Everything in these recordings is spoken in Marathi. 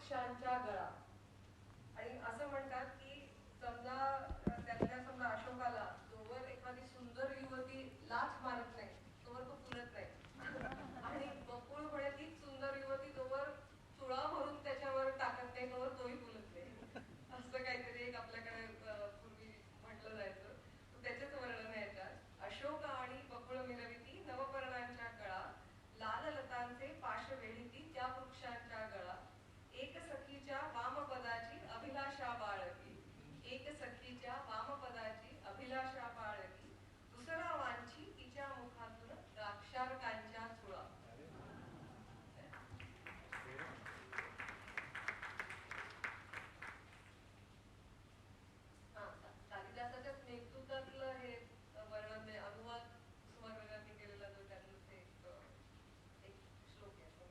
वृक्षांच्या गळा. आणि असं म्हणतात की समजा त्यातल्या समजा अशोकाला जोवर एखादी सुंदर युवती लाच मारत नाही तोवर तो फुलत नाही आणि बकुळ म्हणे तीच सुंदर युवती जोवर चुळा भरून त्याच्यावर टाकत नाही तोवर तोही फुलत नाही. असं काहीतरी एक आपल्याकडे पूर्वी म्हटलं जायचं. त्याचेच वर्णन आहे याच्यात. अशोक आणि बकुळ मिरविती नवपर्णांच्या कळा, लाल लतांचे पाश वेढिती त्या वृक्षांच्या गळा. एक सखीच्या वामपदाची अभिलाषा बाळगी, एक सखीच्या वामपदाची अभिलाषा बाळगी, दुसरा वांची तिच्या मुखातून द्राक्षार्कांच्या चुळा. कालिदासाच्याच मेघदूतातलं हे वर्णन अनुवाद कुसुमाग्रजांनी केलेला जो त्यातलं एक श्लोक आहे.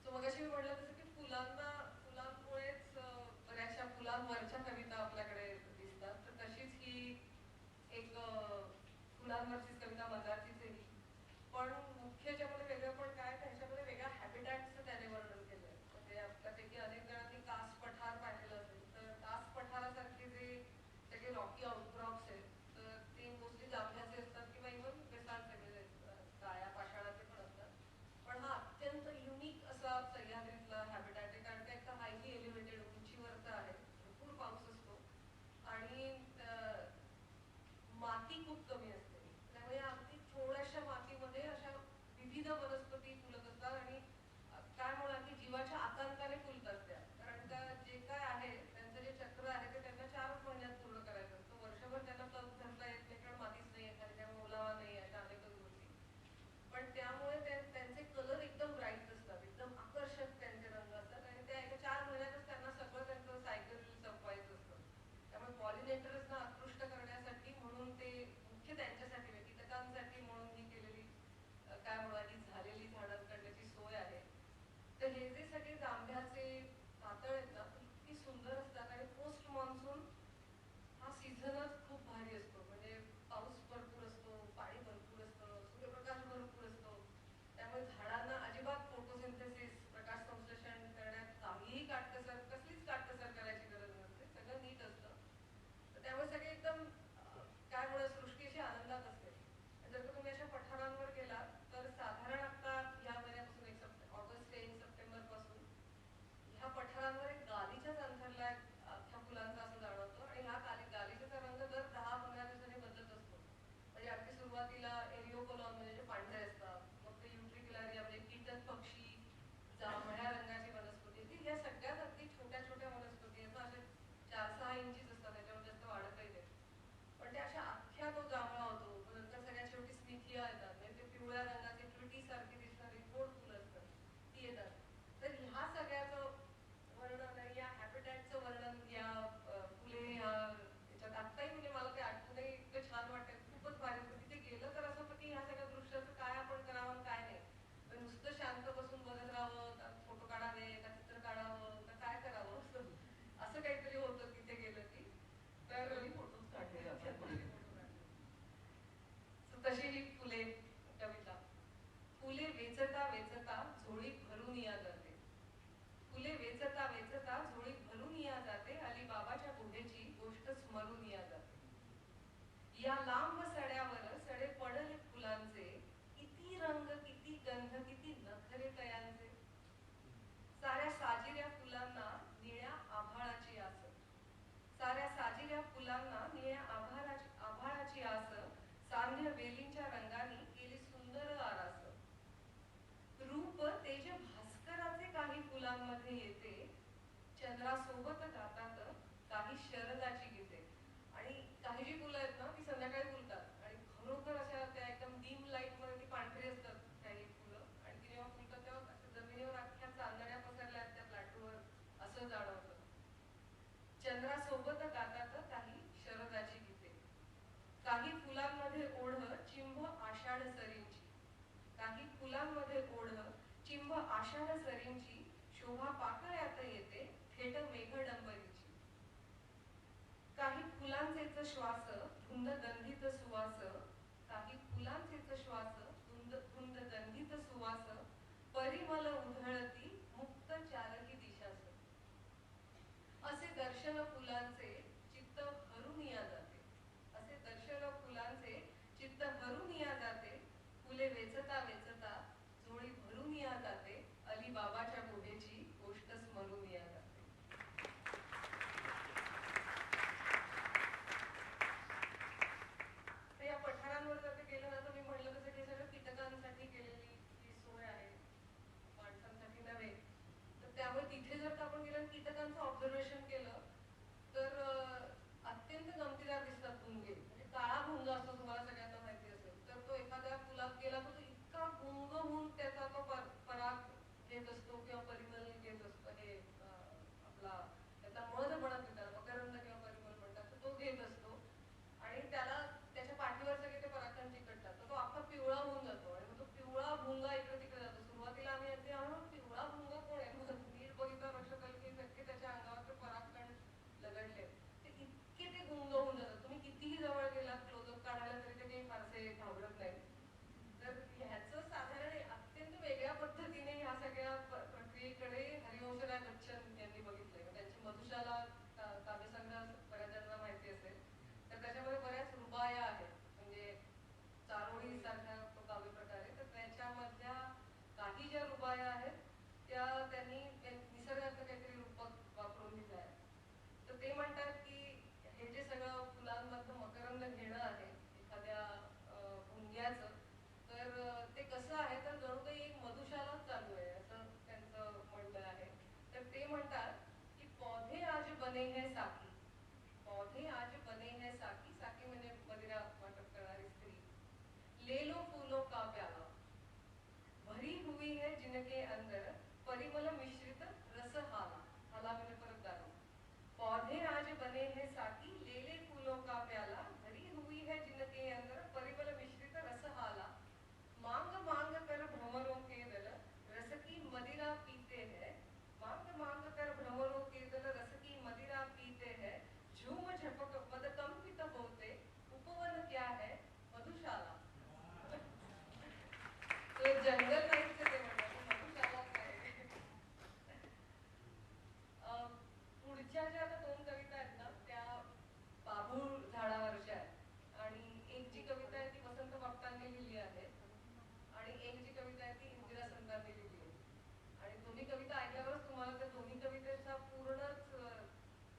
सो मगाशी मी म्हटलं तसं की फुलांमुळेच बऱ्याचशा फुलांवरच्या कविता आपल्याकडे दिसतात. तर तशीच ही एक फुलांवरचीच कविता मंदारचीच आहे. पण मुख्य याच्यामध्ये वेगळं पण काय त्याच्यामध्ये वेगळ्या हॅबिटॅटचं त्याने वर्णन केलंय. म्हणजे आपल्यापैकी अनेक जणांनी कास पठार पाहिलेलं असेल तर कास पठारासारखे जे सगळे रॉकी आउटक्रॉप्स आहेत तर ते मोस्टली जांभळ्याचे असतात किंवा इव्हन बेसाळचे म्हणजे काळ्या पाषाणाचे पण असतात. पण हा अत्यंत युनिक असा सह्याद्रीतला हॅबिटॅट आहे कारण का एकदम हायली एलिव्हेटेड उंचीवरचा आहे, भरपूर पाऊस असतो आणि माती खूप कमी असते. त्यामुळे अगदी थोड्याशा मातीमध्ये अशा विविध वनस्पती फुलत असतात आणि काय म्हणतात की जीवाच्या आकांताने फुलतात त्या. कारण का जे काय आहे त्यांचं जे चक्र आहे ते त्यांना 4 महिन्यात पूर्ण करायचं असतं. वर्षभर त्यांना तग धरता येत नाही कारण मातीच नाही आहे खाली, त्यामुळे ओलावा नाही अशा अनेकच गोष्टी. पण त्यामुळे त्यांचे कलर एकदम ब्राईट असतात, एकदम आकर्षक त्यांचे रंग असतात आणि त्या एका 4 महिन्यातच त्यांना सगळं त्यांचं सायकल संपवायचं असतं. त्यामुळे पॉलिनेटर्सना आकृष्ट करण्यासाठी म्हणून ते मुख्य त्यांच्यासाठी कीटकांसाठी म्हणून ही केलेली काय म्हणाली झालेली झाडं करण्याची सोय आहे. तर हे जे सगळे जांभ्याचे पातळ आहेत ना इतकी सुंदर असतात आणि पोस्ट मान्सून हा सीझनच खूप भारी असतो. म्हणजे पाऊस भरपूर असतो, पाणी भरपूर असतं, सूर्यप्रकाश भरपूर असतो. त्यामुळे झाडांना अजिबात फोटोसिंथेसिस प्रकाश संश्लेषण करण्यात काहीही कसलीच काटकसर करायची गरज नसते. सगळं नीट असतं. तर त्यामुळे सगळे एकदम काय म्हणून सृष्टीशी आनंदात असते. जर का तुम्ही अशा पठारांवर गेलात तर साधारण आता या महिन्यापासून ऑगस्ट ते सप्टेंबर पासून ह्या पठारांवर एक गालिचाच अंथरला अख्ख्या फुलांचा असं जाणवतो आणि ह्या गालिचेचा रंग दर 10-15 दिवसांनी बदलत असतो. म्हणजे अगदी सुरुवातीला एरिओकोलॉन म्हणजे जे पांढरे असतात, मग ते युट्रिक्युलारिया म्हणजे कीटक पक्षी, जांभळ्या रंगाची वनस्पती, या सगळ्यात अगदी छोट्या छोट्या वनस्पती आहेत ना अशा 4-6 इंचीच असतात, त्याच्यावर जास्त वाढतही नाही. पण त्या अशा अख्ख्या तो जांभळा होतो. नंतर सगळ्यात शेवटी स्मिथिया येतात म्हणजे ते पिवळ्या रंगाचे ट्विटी सारखी दिसणारी गोड फुलं असतात ती येतात. तर ह्या सगळ्याचं वर्णन आणि या हॅबिटॅटचं वर्णन या फुले याच्यात आत्ताही म्हणजे मला ते आठवूनही इतकं छान वाटतं, खूपच भारी. तिथे गेलं तर असं होतं की ह्या सगळ्या दृश्याचं काय आपण करावं काय नाही. तर नुसतं शांत बसून बघत राहावं का फोटो काढावे का चित्र काढावं का काय करावं असं काहीतरी होतं तिथे गेलं की. तर फोटोच काढले तशी ही फुले कविता. फुले वेचता वेचता झोळीत भरून या जाते, फुले वेचता वेचता झोळीत भरून या जाते, अलीबाबाच्या गुहेची गोष्ट स्मरून या जाते. या लांब सड्यावर सडे पडले फुलांचे, किती रंग किती गंध किती नखरे तयांचे. साऱ्या साजिऱ्या फुलांना निळ्या आभाळाची आस, साऱ्या साजिऱ्या फुलांना निळ्या आभाळाची आस, सांध्य वेलींच्या रंगाने केली सुंदर आरास. रूप तेज भास्कराचे काही फुलांमध्ये येते, चंद्रासोबत गातात काही शरदाची गीते. आणि काही जी फुलं आहेत ना ती संध्याकाळी फुलतात आणि खरोखर अशा त्या एकदम डीम लाईट मध्ये ती पांढरी असतात काही फुलं आणि ती जेव्हा फुलतात तेव्हा जमिनीवर अख्ख्या चांदण्या पसरल्या त्या प्लॅटूवर असं जाणवतं. चंद्रासोबत गातात काही शरदाची गीते. काही फुलांमध्ये ओढ चिंब आषाढ सरींची, काही फुलांमध्ये ओढ चिंब आषाढ सरींची, शोभा पाकळ्यात येते थेट मेघडंबरीची. काही फुलांचेच श्वास धुंद गंधित सुवास, काही फुलांचेच श्वास धुंद गंधित सुवास, परिमल उधळती मुक्त चारही बने हैं साकी, पौधे आज बने हैं साकी, साकी म्हणजे मदिरा वाटप करणारी स्त्री. ले लो फूलों का प्याला, भरी हुई है जिनके अंदर परिमल मिश्रित रस हाला, हाला म्हणजे परत दारू. पौधे आज बने हैं साकी, ले ले फूलों का प्याला, भरी हुई है जिनके अंदर परिमल मिश्रित रस हाला. मांग मांग कर भ्रमरों के दल रस की मदिरा पीते हैं, मांग मांग कर भ्रमरों के दल रस की मदिरा पीते हैं. झूम झपक मद कंपित होते, उपवन क्या है मधुशाला. तो जंगल नाहीच ते म्हणतात, मधुशाला काय. पुढच्या ज्या आता दोन कविता आहेत ना त्या बाभूळ झाडावरच्या आहेत, आणि एक जी कविता आहे ती वसंत बापटांनी लिहिली आहे आणि एक जी कविता आहे ती इंदिरा संतांनी लिहिली आहे. आणि दोन्ही कविता ऐकल्यावरच तुम्हाला त्या दोन्ही कवितेचा पूर्णच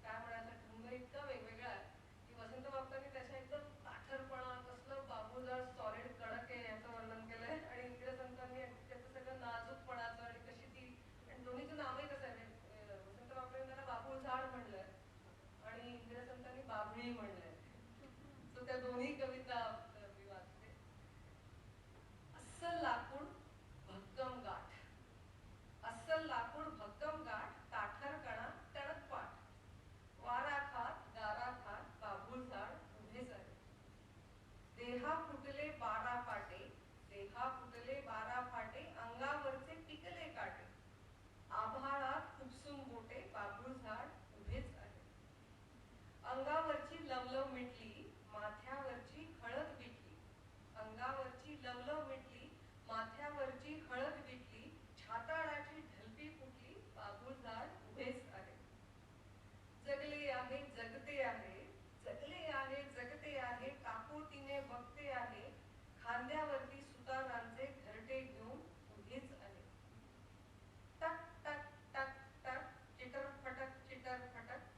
काय म्हणायचा ढंग इतका वेगवेगळा आहे की वसंत बापटांनी त्याच्या एकदम ताठरपणा, कसलं बाभूळझाड सॉलिड कडक आहे याचं वर्णन केलंय, आणि इंदिरा संतांनी त्याचं सगळं नाजूकपणाचं आणि कशी ती, आणि दोन्हीचं नावही कसं आहे, वसंत बापटांनी त्याला बाभूळझाड म्हणलंय आणि इंदिरा संतांनी बाभळी म्हणलंय. सो त्या दोन्ही कविता मी वाचते. अस्सल लाकूड भक्कम गाठ, अस्सल लाकूड भक्कम गाठ, ताठर कणा टणक पाठ, वारा खात गारा खात बाभूळ झाड उभे झाले. देहा फुटले 12 फाटे, देहा फुटले 12 फाटे, अंगावरचे पिकले काटे, आभाळात खुपसून बोटे बाभूळ झाड उभेच आहे. अंगावरची लवलव मिटली, माथ्यावरची हळद विटली, अंगावरची लवलव मिटली, माथ्यावरची हळद विटली, छाताडाची ढलपी फुटली, बाभूळ झाड उभेच आहे. जगले आहे जगते आहे, जगले आहे जगते आहे, काकुळतीने बघते आहे, खांद्यावरती सुतारांचे घरटे घेऊन उभेच आहे. टक टक टक टक चिटर फटक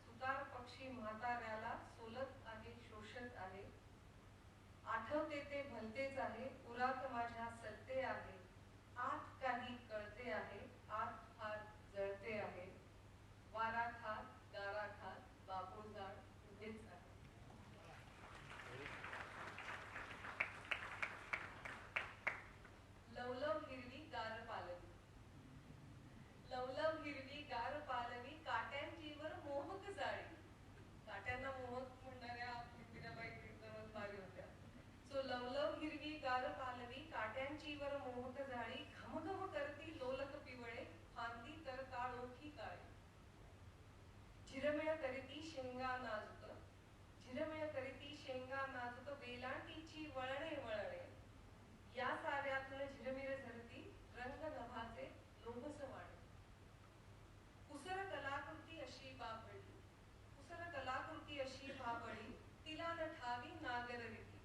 सुतार पक्षी म्हाताऱ्याला सोलत आहे शोषत आहे. आठवते ते भलतेच आहे, उरात माझ्या सलते आहे, आत काही कळते आहे, आत फार जळते आहे. वारा खात गारा खात बाभूळ झाड उभेच आहे. लवलव हिरवी गार पालवी, लवलव हिरवी गार पालवी, काट्यांची वर मोहक जाळी. काट्यांना मोहक म्हणणाऱ्या मीराबाई एकदमच भारी होत्या. सो लवलव हिरवी गार पालवी, काट्यांची वर मोहक जाळी, घमघम करती लोलक पिवळे, फांदी तर काळोखी काळी. झिरमिळ करीती शेंगा नाजुक, झिरमिळ करीती शेंगा नाजुक, वेलांटीची वळणे वळणे, या साऱ्यातून झिरमिळ झरती, रंग नभाचे लोभस वाणे. कुसर कलाकृती अशी बाभळी, कुसर कलाकृती अशी बाभळी, तिला न ठावी नागररीती,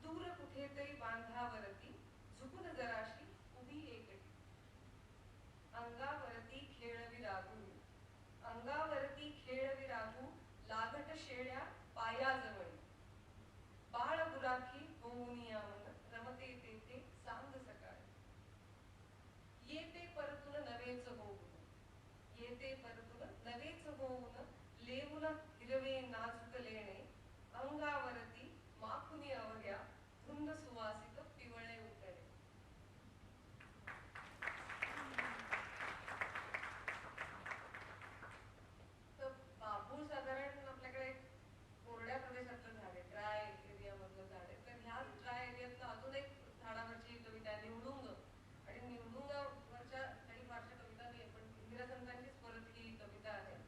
दूर कुठेतरी बांधावरती, झुकून जराशी उभी एकटी. अंगावरती खेळवी राघू, अंगावरती खेळवी राघू, लागट शेळ्या पायाजवळी, बाळ गुराखी होऊन यावन, रमते तेथे सांग सकाळी. येते परतून नवेच होऊन, येते परतून नवेच होऊन, लेवून हिरवे नाजूक लेणे, अंगावरती माखुनी अवघ्या, धुंद सुवासिक पिवळे उठणे. तर बाभूळ साधारण आपल्याकडे कोरड्या प्रदेशातलं झाड आहे, ड्राय एरियामधलं झाड आहे. तर ह्या ड्राय एरियातलं अजून एक झाडावरची कविता आहे निवडुंग, आणि निवडुंगावरच्या काही फारशा कविता नाही, पण इंदिरा संतांचीच परत ही कविता आहे.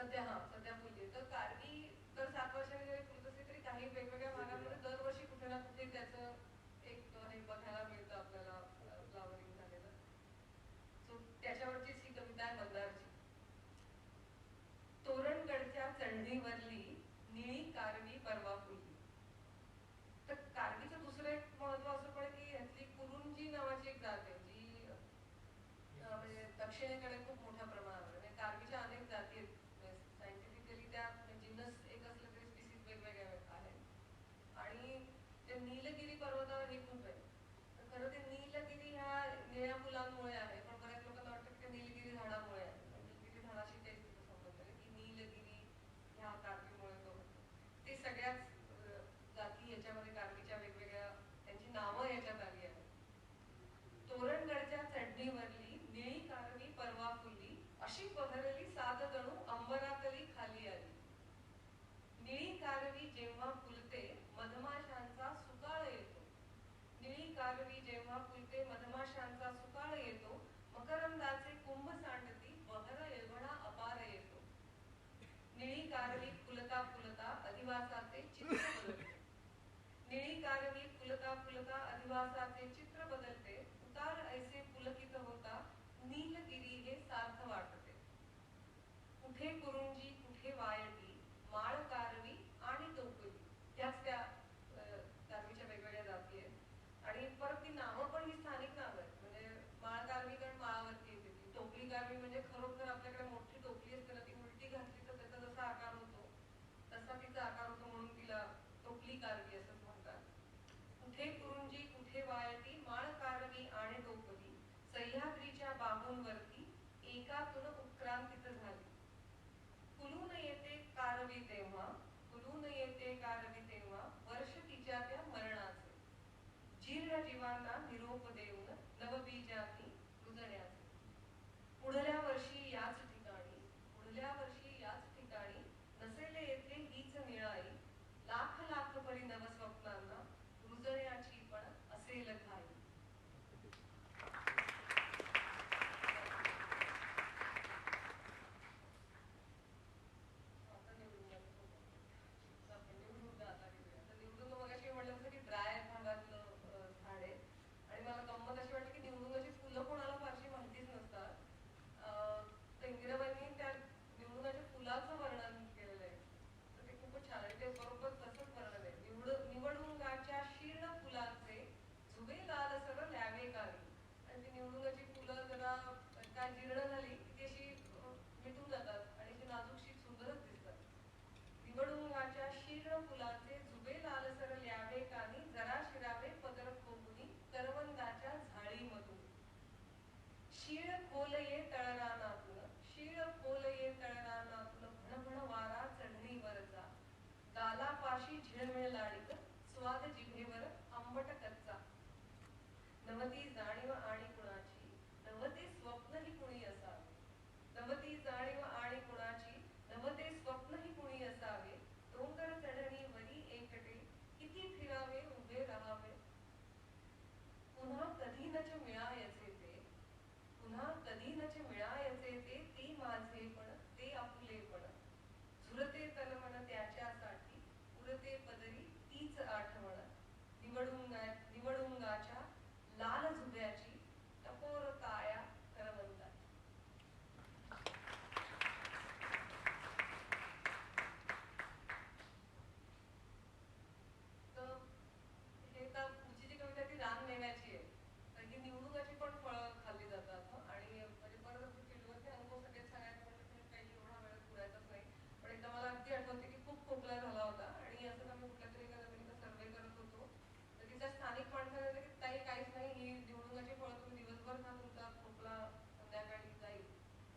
सध्या फुलते. तर कारवी तर 7 वर्षांनी जरी फुलत असली तरी काही वेगवेगळ्या भागांमध्ये दरवर्षी कुठे ना कुठे त्याचं एक हे बघायला मिळतं आपल्याला, फ्लावरिंग झालेलं. सो त्याच्यावरचीच ही कविता आहे मंदारची. तोरणगडच्या चढणीवरली निळी कारवी परवा फुलली. तर कारवीचं दुसरं एक महत्व असं पण की ह्यातली कुरुंजी नावाची एक जात आहे जी म्हणजे दक्षिणेकडे खूप मोठ्या प्रमाणावर, म्हणजे कारवीच्या अनेक जाती आहेत. सायंटिफिकली त्या जिनस एक असलं तरी स्पीसीज वेगवेगळ्या आहेत. आणि ते नीलगिरी पर्वतावर हे खूप आहे. तर खरं ते नीलगिरी ह्या निळ्या फुलांमुळे आहे, पण बऱ्याच लोकांना वाटतं की ते नीलगिरी झाडामुळे आहे. नीलगिरी झाडाशी काहीच तिथं संबंध नाही, की नीलगिरी ह्या कारवीमुळे तो होतो. ते सगळ्याच जाती याच्यामध्ये कारवीच्या वेगवेगळ्या त्यांची नावं याच्यात आली आहेत. तोरणगडच्या चढणीवरली निळी कारवी परवा फुलली, अशी बहरली सात जणू अंबरातली खाली आली. निळी कारवी जेव्हा फुलते मधमाशांचा सुकाळ येतो. निळी कारवी जेव्हा फुलते मधमाशांचा सुकाळ येतो. मकरंदाचे कुंभ सांडती बहर एवढा अपार येतो. निळी कारवी फुलता फुलता अधिवासाचे चित्र बदलते. निळी कारवी फुलता फुलता अधिवासाचे चित्र बदलते. उतार ऐसे पुलकित होता नीलगिरी हे सार्थ वाटते. कुठे कुरुंजी कुठे वायटी, माळ कारवी आणि टोपली. ह्याच त्या कारवीच्या वेगवेगळ्या जाती आहेत. आणि परत ती नावं पण ही स्थानिक नावं आहेत. म्हणजे माळ कारवी कारण माळावरती येते ती. टोपली कारवी म्हणजे खरोखर आपल्याकडे मोठी टोपली असते ना, ती उलटी घातली तर त्याचा जसा आकार होतो तसा तिचा आकार होतो, म्हणून तिला टोपली कारवी असं म्हणतात. कुठे कुरुंजी कुठे वायटी, माळ कारवी आणि टोपली. सह्याद्रीच्या बाहूंवरती एकातून उत्क्रांतीत झाली. फुलून येते कारवी तेव्हा, फुलून येते कारवी तेव्हा, वर्ष तिच्या त्या मरणाचे. जीर्ण जीवांना निरोप देऊन नवबीजांनी रुजण्याचे. पुढल्या वर्षी याच ठिकाणी, पुढल्या वर्षी याच ठिकाणी, नसेल येथे हीच निळाई. लाख लाख परी नवस्वप्नांना रुजण्याची पण असेल घाई. निवडून मगाशी म्हटलं होतं की ड्राय भागातलं झाड आहे. आणि मला गंमत अशी वाटते की निवडुंगाची फुलं कोणाला फारशी माहितीच नसतात. तर इंदिराबाईंनी त्या निवडुंगाच्या फुलाचं वर्णन केलेलं आहे. तर ते खूपच छान आहे. ते बरोबर तसंच वर्णन आहे. निवडुंगाच्या शीर्ण फुलांचे झुबे लालसर ल्यावे कावी. आणि ती निवडुंगाची फुलं जरा काय जीर्ण झाली की ती अशी मिटून जातात आणि ती नाजूकशी सुंदरच दिसतात. निवडुंगाच्या शीर्ण फुलाचे झुबे लालसर ल्यावे कानी, जरा शिरावे पदर खोबुनी करवंदाच्या झाळीमधून. शीळ खोल ये तळरानातून, शीळ खोल ये तळरानातून, भणभण वारा चढणीवरचा. गालापाशी झिळमिळ लाडीत, स्वाद जिभेवर आंबट कच्चा. नवती जाणीव आणि कुणाची, नवते स्वप्नही कुणी असावे. नवती जाणीव आणि कुणाची, नवते स्वप्नही कुणी असावे. डोंगर चढणीवरी एकटे, किती फिरावे उभे राहावे. पुन्हा कधी नच मिळायचे ते, पुन्हा कधी नच मिळायचे ते, ते माझेपण ते आपुलेपण. झुरते तनमन त्याच्यासाठी, उरते पदरी तीच आठवण. निवडुंगाच्या लाल झुब्याची, टपोर काया करवंदाची. तर हे तर पुढची जी कविता ती रानमेव्याची आहे. तर ही निवडुंगाची पण फळं खाल्ली जातात. आणि म्हणजे परत आपली फील्डवरती अनुभव सगळेच सांगायचे म्हणजे तुम्ही काही एवढा वेळ पुरायचाच नाही. पण एकदा मला अगदी आठवते की खूप खोकला झाला होता आणि असंच आम्ही कुठल्या तरी एका जमिनीचा सर्वे करत होतो. तर तिच्या स्थानिक माणसाने सांगितलं की ताई काहीच नाही, ही निवडुंगाची फळं तुम्ही दिवसभर खा, तुमचा खोकला संध्याकाळी जाईल.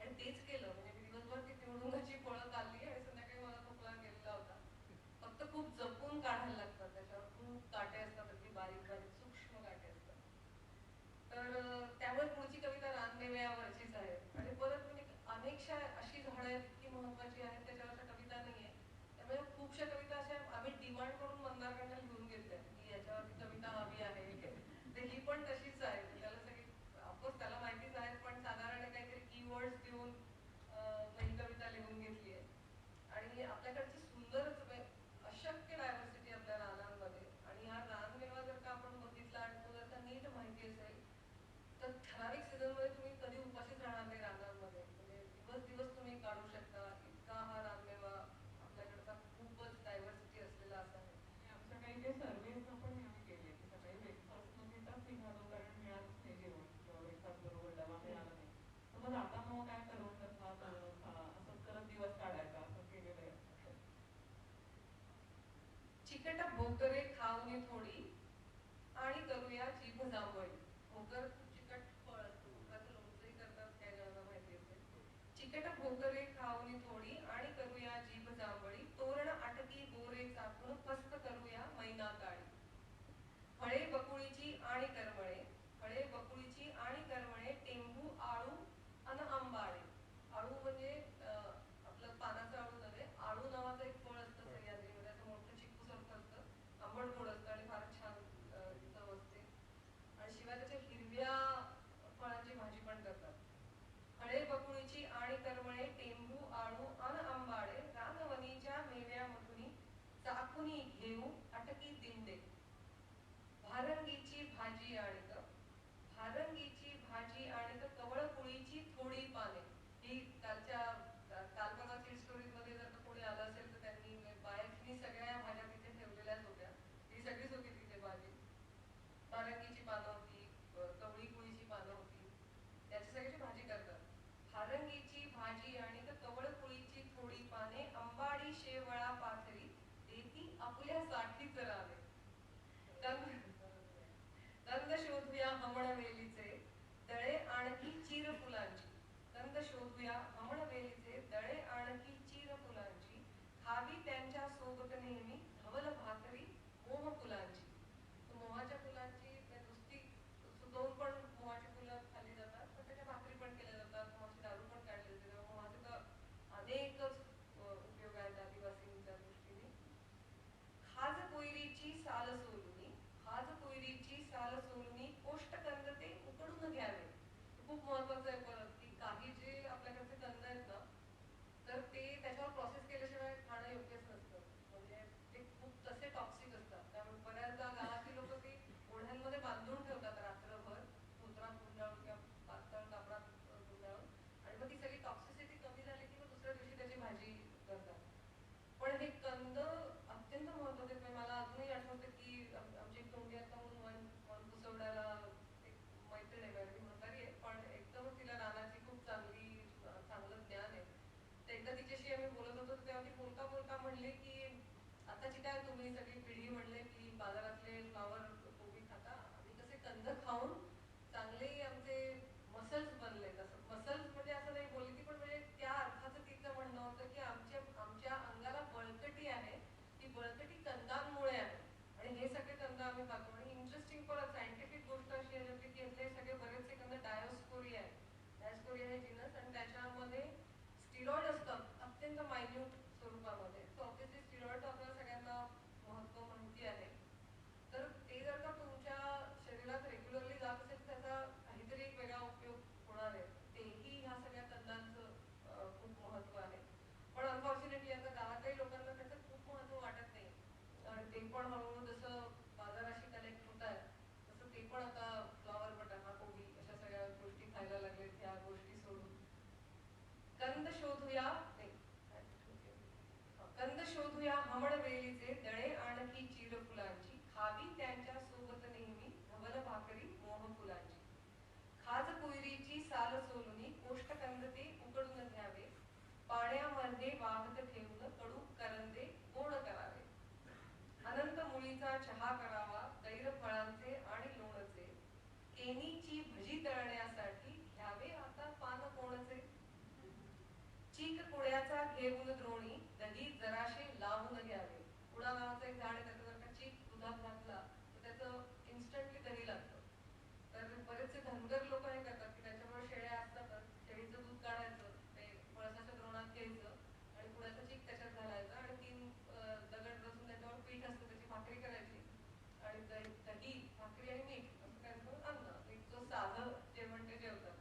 आणि तेच केलं. म्हणजे मी दिवसभर ती निवडुंगाची फळं खाल्ली आणि संध्याकाळी मला खोकला गेलेला होता. फक्त खूप जपून काढायला लागतात, त्याच्यावर खूप काटे असतात, अगदी बारीक बारीक सूक्ष्म काटे असतात. तर त्यामुळे पुढची कविता रानमेव्यावरचीच आहे. आणि परत म्हणजे अनेकशा अशी झाडं आहेत इतकी महत्वाची आहेत त्याच्यावरच्या कविता नाहीये. त्यामुळे खूपशा कविता अशा आम्ही डिमांड करून मंदारकडनं लिहून घेतल्या की याच्यावरती कविता हवी आहे. तर ही पण तशीच आहे. त्याला सगळी ऑफकोर्स त्याला माहितीच आहे, पण साधारण काहीतरी कीवर्ड्स देऊन ही कविता लिहून घेतली आहे. जाताना मग काय करवंद खा, तळण खा, असं करत दिवस काढायचा, असं केलेलं आहे. चिकट भोकरे खाऊनी थोडी आणि करूया जीभ जांभळी. भोकर खूप चिकट फळ असतं, भोकराचं लोणचंही करतात काय जणांना माहिती असेल. चिकट भोकरे खाऊनी थोडी आणि करूया जीभ जांभळी, तोरण आटकी बोरे चाकून फस्त करूया मैना काळी. फळे बकुळीची आणि करमळे, फळे बकुळीची आणि करमळे, टेंभू आळू अन आंबाळे. आळू म्हणजे आपलं पानाचं आळू नव्हे, आळू नावाचं एक फळ असतं सह्याद्रीमध्ये, असं मोठं चिक्कूसारखं असतं, आंबट गोड असतं आणि फार छान चव असते. आणि शिवाय त्याच्या हिरव्या फळांची भाजी पण करतात. फळे बकुळीची आणि करमळे, टेंभू आळू अन आंबाळे, रानवनीच्या मेव्यामधुनी चाकुनी घेऊ अटकी दिंडे. भारंगीची भाजी आणिक, भारंगीची भाजी आणिक, कवळ कुळीची थोडी पाने. ही काल परवा सीड स्टोरीज मध्ये जर का कोणी आलं असेल तर त्यांनी बायफनी सगळ्या भाज्या तिथे ठेवलेल्याच होत्या, ती सगळीच होती तिथे भाजी. भारंगीची पानं होती, कवळी कुळीची पानं होती, त्याची सगळ्याची भाजी करतात. भारंगीची भाजी आणिक, कवळ कुळीची थोडी पाने, अंबाडी शेवळा पाथरी, देती आपल्या साठीच रावे. कंद शोधूया हमणवेलीचे, दळे आणखी चीर फुलांची. कंद शोधूया हमणवेलीचे, दळे आणखी चीर फुलांची, खावी त्यांच्या सोबत नेहमी धवल भाकरी मोह फुलांची. मोहाच्या फुलांची नुसती सुकवून पण मोहाची फुलं खाल्ली जातात, पण त्याच्या भाकरी पण केल्या जातात, मोहाची दारू पण काढली जाते. मोहाचे तर अनेकच उपयोग आहेत आदिवासींच्या दृष्टीने. खाज कोयरीची साल सोलुनी, खाज कोयरीची साल सोलुनी, कोष्ट कंद ते उकडून घ्यावे. खूप महत्वाचं आहे परत, की काही जे आपल्याकडचे कंद आहेत ना, तर ते त्याच्यावर प्रोसेस केल्याशिवाय खाणं योग्यच नसतं. म्हणजे ते खूप तसे टॉक्सिक असतात. त्यामुळे बऱ्याचदा गावातली लोक ते ओढ्यांमध्ये बांधून ठेवतात रात्रभर, धोत्रात गुंडाळून किंवा पातळ कापडात गुंडाळून, आणि मग ती सगळी टॉक्सिसिटी कमी झाली की मग दुसऱ्या दिवशी त्याची भाजी करतात. पण हे कंद अत्यंत महत्वाचे आहेत. मला अजूनही आठवतं की आमची एक तोंडी आता म्हणून मन पुसवण्याला एक मैत्रीण आहे, ती म्हातारी आहे पण एकदमच तिला रानाची खूप चांगलं ज्ञान आहे. तर एकदा तिच्याशी आम्ही बोलत होतो, तेव्हा ती बोलता बोलता म्हणले की आताची काय तुम्ही सगळी पिढी म्हणले की बाजारातले फ्लावर कोबी खाता, आम्ही कसे कंद खाऊन चांगले आमचे मसल्स बनले. तसं मसल्स म्हणजे असं नाही बोलली ती, पण म्हणजे त्या अर्थाचं तिचं म्हणणं होतं की आमच्या आमच्या अंगाला बळकटी आहे, ती बळकटी कंदांमुळे आहे. आणि हे सगळे कंद आम्ही खातो. आणि इंटरेस्टिंग परत सायंटिफिक गोष्ट अशी आहे की यातले सगळे बरेचसे कंद डायोस्कोरिया आहे. डायोस्कोरिया हे जिनस, आणि त्याच्यामध्ये स्टिरॉइड असतात अत्यंत मायन्यूट स्वरूपामध्ये. सो ऑब्व्हियसली स्टिरॉइड आपल्याला सगळ्यांना महत्व माहिती आहे. तर ते जर का तुमच्या शरीरात रेग्युलरली जात असेल तर त्याचा काहीतरी एक वेगळा उपयोग होणार आहे. तेही ह्या सगळ्या कंदांचं खूप महत्व आहे. पण अनफॉर्च्युनेटली आता गावातही लोकांना त्याचं खूप महत्व वाटत नाही, आणि ते पण हळूहळू जसं बाजाराशी कनेक्ट होत आहे तसं ते पण आता फ्लॉवर, बटाटा, कोबी अशा सगळ्या गोष्टी खायला लागलेत, ह्या गोष्टी सोडून. कंद शोधूया नाही कंद शोधूया हमणवेलीचे, दळे आणखी चीर फुलांची, खावी त्यांच्या सोबत नेहमी धवल भाकरी मोह फुलांची. खाज कोयरीची साल सोलुनी, कोष्ट कंद ते उकडून घ्यावे, पाण्यामध्ये वाहत ठेवून कडू करंदे गोड करावे. अनंत मुळीचा चहा करावा, गैर फळांचे आणि लोणचे, केनीची भजी तळण्यासाठी घ्यावे आता पान कोणचे. चीक कुड्याचा घेऊन द्रोणी, दही जराशे लावून घ्यावे. कुडा नावाचं एक झाड आहे, त्याचं जर का चीक दुधात घातला तर त्याचं इन्स्टंटली दही लागतं. तर बरेचसे धनगर लोक हे करतात की त्याच्यामुळे शेळ्या असतातच, शेळीचं दूध काढायचं, ते पळसाच्या द्रोणात घ्यायचं आणि कुड्याचा चीक त्याच्यात घालायचा आणि 3 दगड रचून त्याच्यावर पीठ असतं त्याची भाकरी करायची, आणि दही, भाकरी आणि मीठ असं काय करून अन्न, एक जो साधं जेवण ते जेवतात.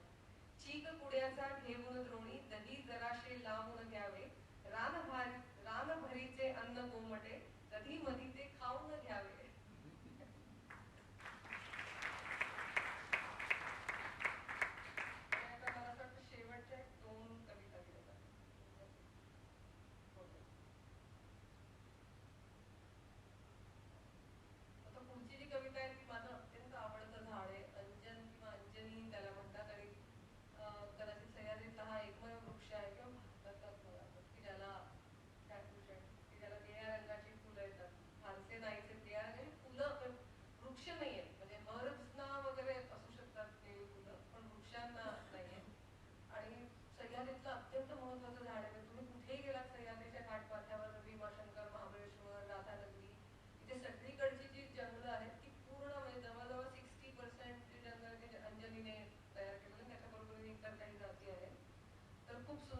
चीक कुड्याचा घेऊन द्रोणी, दही जराशे लावून घ्यावे, रानभरीचे अन्न कोमटे, कधी मधी ते खाऊन घ्यावे. आता मला असं वाटतं शेवटच्या 2 कविता दिल्या. आता पुढची जी कविता आहे ती माझं अत्यंत आवडतं झाड आहे. अंजन किंवा अंजनी त्याला म्हणतात, आणि कदाचित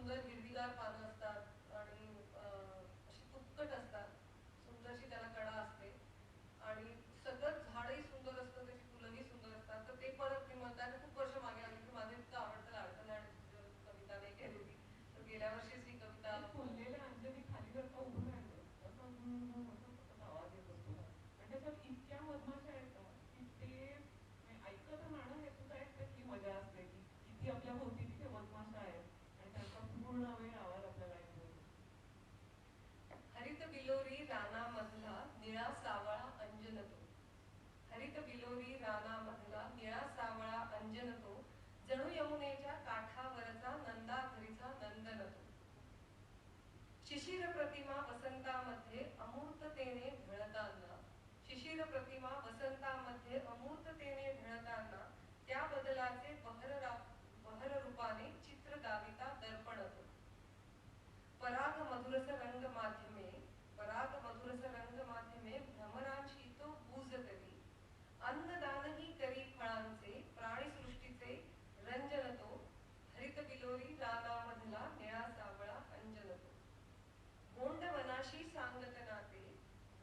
सुंदर हिरवीगार पानं असतात आणि अशी तुपकट असतात, सुंदरशी त्याला कडा असते आणि सगळं झाडही सुंदर असतं, त्याची फुलंही सुंदर असतात. तर ते परत मी म्हणताना खूप वर्ष मागे आली की माझं इतकं आवडतं लाडकं झाड कविता नाही केलेली, तर गेल्या वर्षीच ही कविता. ते फुललेल्या अंजली खाली जर का उभं राहिलं तसा असं सतत आवाज येत असतो आणि त्याच्यात इतक्या मधमाशा येतात की ते म्हणजे ऐकत राहणं हे सुद्धा एक त्यातली मजा असते की किती आपल्या भोवती तिथे मधमाशा आहेत आणि त्यांचा पूर्ण वेळ आवाज आपल्याला ऐकू येतो. हरित बिलोरी रानामधला निळा सावळा अंजन तो, हरित बिलोरी रानामधला निळा सावळा अंजन तो, जणू यमुनेच्या काठावरचा नंदाघरीचा नंदन तो. शिशिर प्रतिमा वसंतामध्ये अमूर्ततेने ढळताना, शिशिर प्रतिमा वसंतामध्ये अमूर्ततेने ढळताना, त्या बदलाचे बहर रूपाने चित्र दाविता दर्पण तो. पराग मधुरस रंग माध्यमे, पराग मधुरस रंग माध्यमे भ्रमराची तो गुज करी, अन्नदानही करी फळांचे प्राणीसृष्टीचे रंजन तो, हरित बिलोरी रानामधला निळा सावळा अंजन तो. गोंडवनाशी सांगत नाते,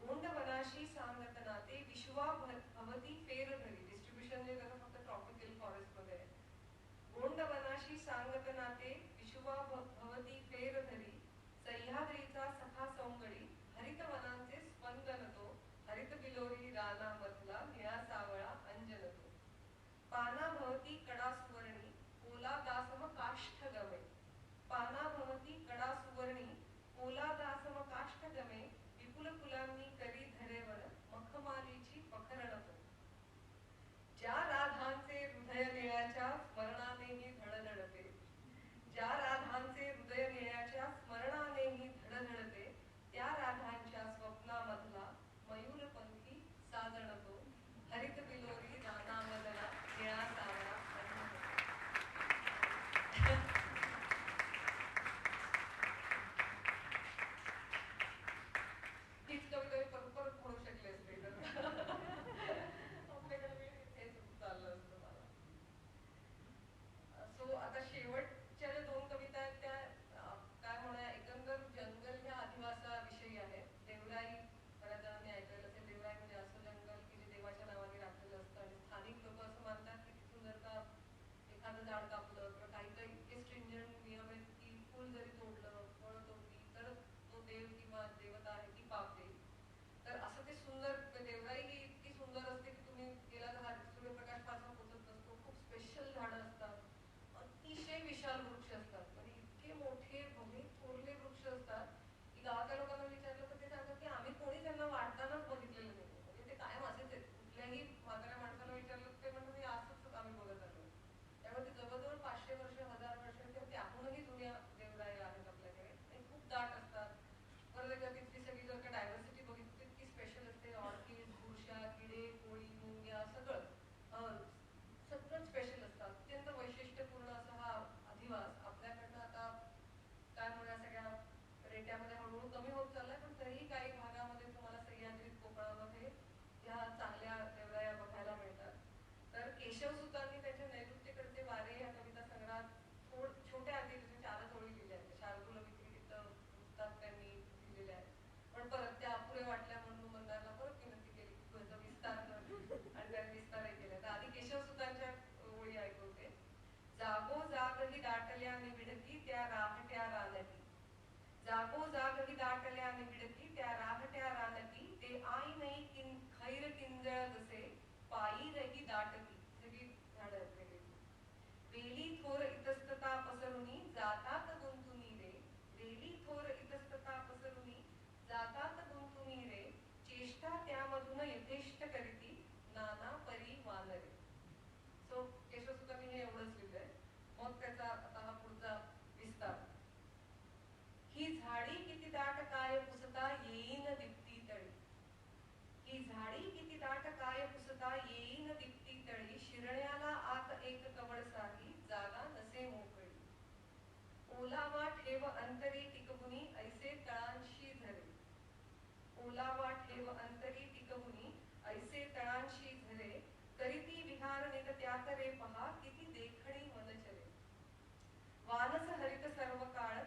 गोंडवनाशी सांगत नाते, विश्वा भवती फेर धरी. डिस्ट्रीब्युशन जे त्याचं फक्त ट्रॉपिकल फॉरेस्ट मध्ये आहे. गोंडवनाशी सांगत नाते, विश्वा भवती फेर धरी, सह्याद्रीचा सखा सौंगडी, हरित वनांचे स्पंदन तो, हरित बिलोरी रानामधला निळा सावळा अंजन तो. पाना भवती कडा सुवर्णी, पोलादासम काष्ठ गमे, पाना भवती कडा सुवर्णी, पोलादासम काष्ठ गमे, विपुल फुलांनी करी धरेवर, मखमालीची पखरण तो. ज्या राधांचे हृदय निळ्याच्या स्मरणानेही धडधडते, ज्या राधांचे हृदय निळ्याच्या स्मरणानेही धडधडते, त्या राधांच्या स्वप्नामधला मयूरपंखी साजण तो, हरित बिलोरी रानामधला निळा सावळा अंजन तो. हीच कविता मी परत परत म्हणू शकले असते तर आपल्याकडे हेच चाललं असतं मला. सो आता शेवटच्या ज्या दोन कविता आहेत त्या काय म्हणूया, एकंदर जंगल ह्या अधिवासाविषयी आहेत. देवराई, बऱ्याच जणांनी ऐकलेलं असेल, देवराई म्हणजे असं जंगल की जे देवाच्या नावाने राखलेलं असतं आणि स्थानिक लोक असं मानतात की तिथून जर का एखादं झाड कापलं किंवा काही काही इतके स्ट्रिंजंट नियम आहेत की फुल जरी तोडलं, फळं तोडली तर तो देव किंवा देवता आहे ती पाप देईल. तर असं ते सुंदर देवराई ही इतकी सुंदर असते की तुम्ही गेला तर सूर्यप्रकाश फारसा पोचत नसतो, खूप स्पेशल झाडं असतात, अतिशय विशाल वृक्ष असतात, म्हणजे इतके मोठे भले थोरले वृक्ष असतात की गावाच्या लोकांना विचारलं तर ते सांगतात की आम्ही कोणी त्यांना वाढतानाच बघितलेलं नाही, म्हणजे ते कायम असेच आहेत. कुठल्याही म्हाताऱ्या माणसाला विचारलं ते म्हणतात असंच आम्ही बघत आलो. त्यामुळे ते जवळजवळ 500 वर्ष 1000 वर्ष किंवा त्याहूनही जुन्या देवराया आहेत आपल्याकडे आणि खूप दाट असतात. परत एकदा तिथली सगळी जर का डायव्हर्सिटी बघितली इतकी स्पेशल असते, ऑर्किड, बुरशा, किडे, कोळी, मुंग्या सगळं सगळं स्पेशल असतं. अत्यंत वैशिष्ट्यपूर्ण असा हा अधिवास आपल्याकडनं आता काय म्हणूया सगळ्या रेट्यामध्ये हळूहळू कमी होत चाललाय, पण तरीही काही भागामध्ये तुम्हाला सह्याद्रीत कोकणामध्ये ह्या चांगल्या देवराया बघायला मिळतात. तर केशवसुतांनी त्यांच्या नैऋत्येकडचे वारे ह्या कविता संग्रहात छोट्या अगदी त्याच्या 4च ओळी लिहिल्या आहेत. शार्दूल विक्रीत पुस्तकात त्यांनी लिहिलेल्या आहेत, पण परत त्या अपुरे वाटल्या म्हणून मंदारला परत विनंती केली की त्याचा विस्तार कर आणि त्याने विस्तारही केला. तर आधी केशवसुतांच्या ओळी ऐकवते. जागो जागही दाटल्या निबिडती त्या राहट्या रानटी, जागो जागही दाटल्या निबिडती त्या राहट्या रानटी, ते आई नाही खैर किंजळ जसे पायी रही दाटती. सगळी झाडं आहेत वेगळी. वेली थोर इतस्तता पसरुनी जातात गुंतुनी रे, वेली थोर इतस्तता पसरुनी जातात गुंतुनी रे, चेष्टा त्यामधून यथेष्ट करीती नाना परी वानरे. सो केशवसुतांनी हे एवढंच लिहिलंय. मग त्याचा आता हा पुढचा विस्तार. ही झाडी किती दाट काय पुसता येईन दीप्ती तळी, ही झाडी किती दाट काय पुसता येईन दीप्ती तळी, शिरण्याला आत एक कवडसाही जागा नसे मोकळी, ओलावा ठेव अंतरी टिकवुनी ऐसे तळांशी झरे, ओलावा ठेव अंतरी टिकवुनी ऐसे तळांशी झरे, करीती विहार नित त्यात रे पहा किती देखणी मनचरे, वानस हरित सर्व काळ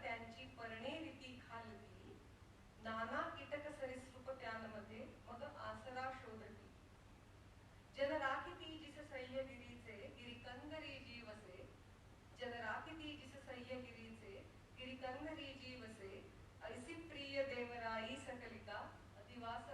घरी जी बसे ऐसी प्रिय देवराई सकलिका दिवास